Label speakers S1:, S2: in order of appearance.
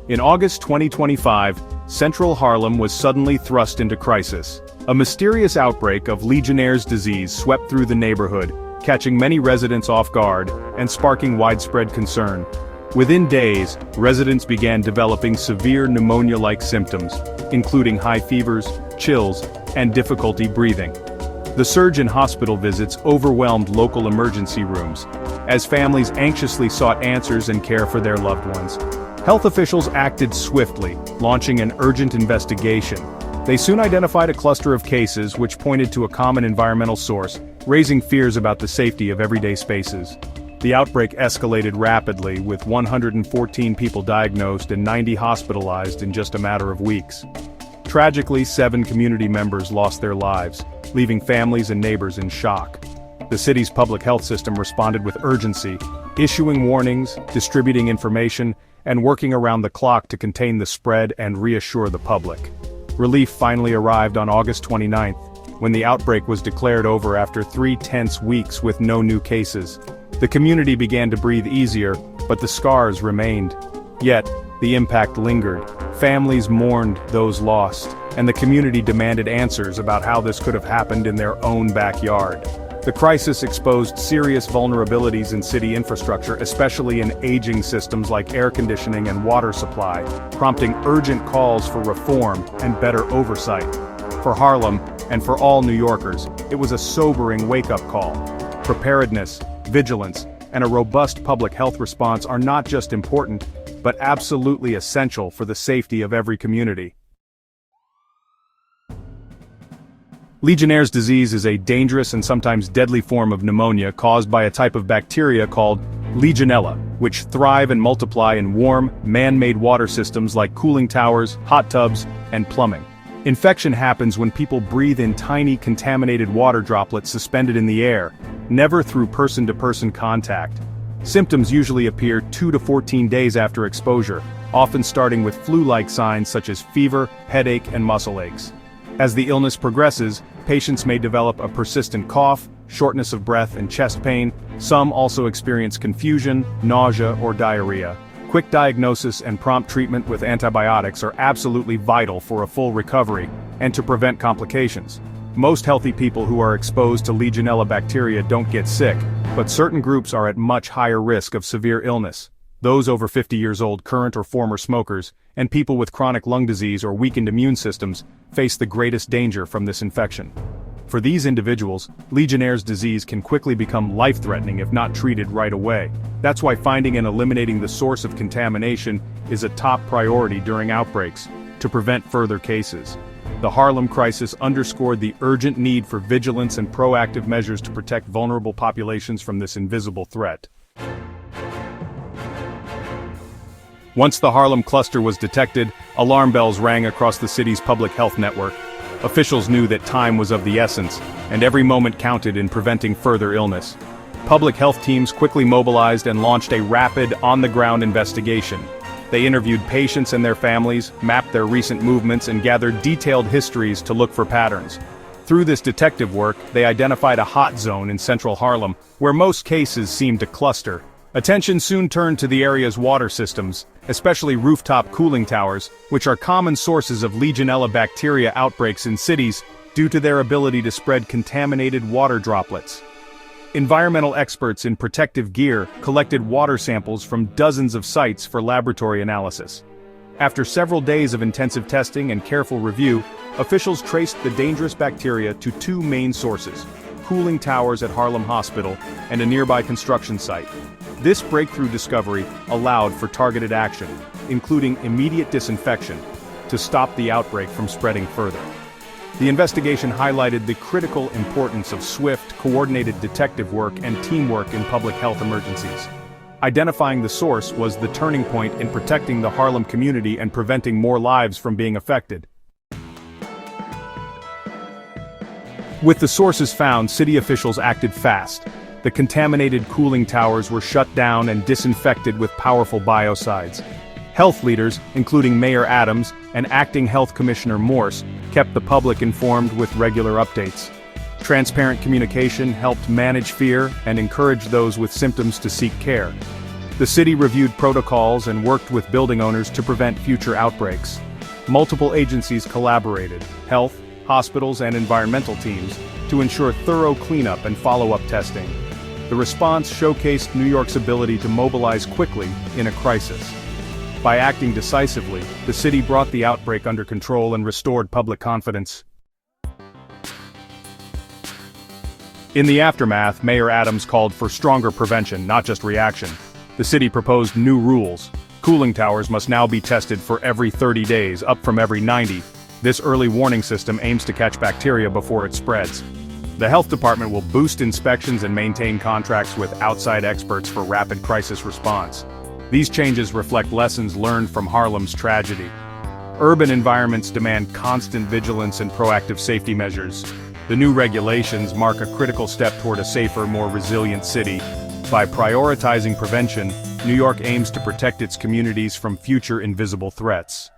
S1: In August 2025, central Harlem was suddenly thrust into crisis. A mysterious outbreak of Legionnaires' disease swept through the neighborhood, catching many residents off guard and sparking widespread concern. Within days, residents began developing severe pneumonia-like symptoms, including high fevers, chills, and difficulty breathing. The surge in hospital visits overwhelmed local emergency rooms, as families anxiously sought answers and care for their loved ones. Health officials acted swiftly, launching an urgent investigation. They soon identified a cluster of cases which pointed to a common environmental source, raising fears about the safety of everyday spaces. The outbreak escalated rapidly, with 114 people diagnosed and 90 hospitalized in just a matter of weeks. Tragically, 7 community members lost their lives, leaving families and neighbors in shock. The city's public health system responded with urgency, issuing warnings, distributing information, and working around the clock to contain the spread and reassure the public. Relief finally arrived on August 29th, when the outbreak was declared over after 3 tense weeks with no new cases. The community began to breathe easier, but the scars remained. Yet, the impact lingered. Families mourned those lost, and the community demanded answers about how this could have happened in their own backyard. The crisis exposed serious vulnerabilities in city infrastructure, especially in aging systems like air conditioning and water supply, prompting urgent calls for reform and better oversight. For Harlem, and for all New Yorkers, it was a sobering wake-up call. Preparedness, vigilance, and a robust public health response are not just important, but absolutely essential for the safety of every community. Legionnaires' disease is a dangerous and sometimes deadly form of pneumonia caused by a type of bacteria called Legionella, which thrive and multiply in warm, man-made water systems like cooling towers, hot tubs, and plumbing. Infection happens when people breathe in tiny contaminated water droplets suspended in the air, never through person-to-person contact. Symptoms usually appear 2 to 14 days after exposure, often starting with flu-like signs such as fever, headache, and muscle aches. As the illness progresses, patients may develop a persistent cough, shortness of breath, and chest pain. Some also experience confusion, nausea, or diarrhea. Quick diagnosis and prompt treatment with antibiotics are absolutely vital for a full recovery and to prevent complications. Most healthy people who are exposed to Legionella bacteria don't get sick, but certain groups are at much higher risk of severe illness. Those over 50 years old, current or former smokers, and people with chronic lung disease or weakened immune systems face the greatest danger from this infection. For these individuals, Legionnaires' disease can quickly become life-threatening if not treated right away. That's why finding and eliminating the source of contamination is a top priority during outbreaks, to prevent further cases. The Harlem crisis underscored the urgent need for vigilance and proactive measures to protect vulnerable populations from this invisible threat. Once the Harlem cluster was detected, alarm bells rang across the city's public health network. Officials knew that time was of the essence, and every moment counted in preventing further illness. Public health teams quickly mobilized and launched a rapid, on-the-ground investigation. They interviewed patients and their families, mapped their recent movements, and gathered detailed histories to look for patterns. Through this detective work, they identified a hot zone in central Harlem, where most cases seemed to cluster. Attention soon turned to the area's water systems, especially rooftop cooling towers, which are common sources of Legionella bacteria outbreaks in cities due to their ability to spread contaminated water droplets. Environmental experts in protective gear collected water samples from dozens of sites for laboratory analysis. After several days of intensive testing and careful review, officials traced the dangerous bacteria to 2 main sources: cooling towers at Harlem Hospital and a nearby construction site. This breakthrough discovery allowed for targeted action, including immediate disinfection, to stop the outbreak from spreading further. The investigation highlighted the critical importance of swift, coordinated detective work and teamwork in public health emergencies. Identifying the source was the turning point in protecting the Harlem community and preventing more lives from being affected. With the sources found, city officials acted fast. The contaminated cooling towers were shut down and disinfected with powerful biocides. Health leaders, including Mayor Adams and Acting Health Commissioner Morse, kept the public informed with regular updates. Transparent communication helped manage fear and encourage those with symptoms to seek care. The city reviewed protocols and worked with building owners to prevent future outbreaks. Multiple agencies collaborated, health, hospitals, and environmental teams, to ensure thorough cleanup and follow-up testing. The response showcased New York's ability to mobilize quickly in a crisis. By acting decisively, the city brought the outbreak under control and restored public confidence. In the aftermath, Mayor Adams called for stronger prevention, not just reaction. The city proposed new rules. Cooling towers must now be tested for every 30 days, up from every 90. This early warning system aims to catch bacteria before it spreads. The health department will boost inspections and maintain contracts with outside experts for rapid crisis response. These changes reflect lessons learned from Harlem's tragedy. Urban environments demand constant vigilance and proactive safety measures. The new regulations mark a critical step toward a safer, more resilient city. By prioritizing prevention, New York aims to protect its communities from future invisible threats.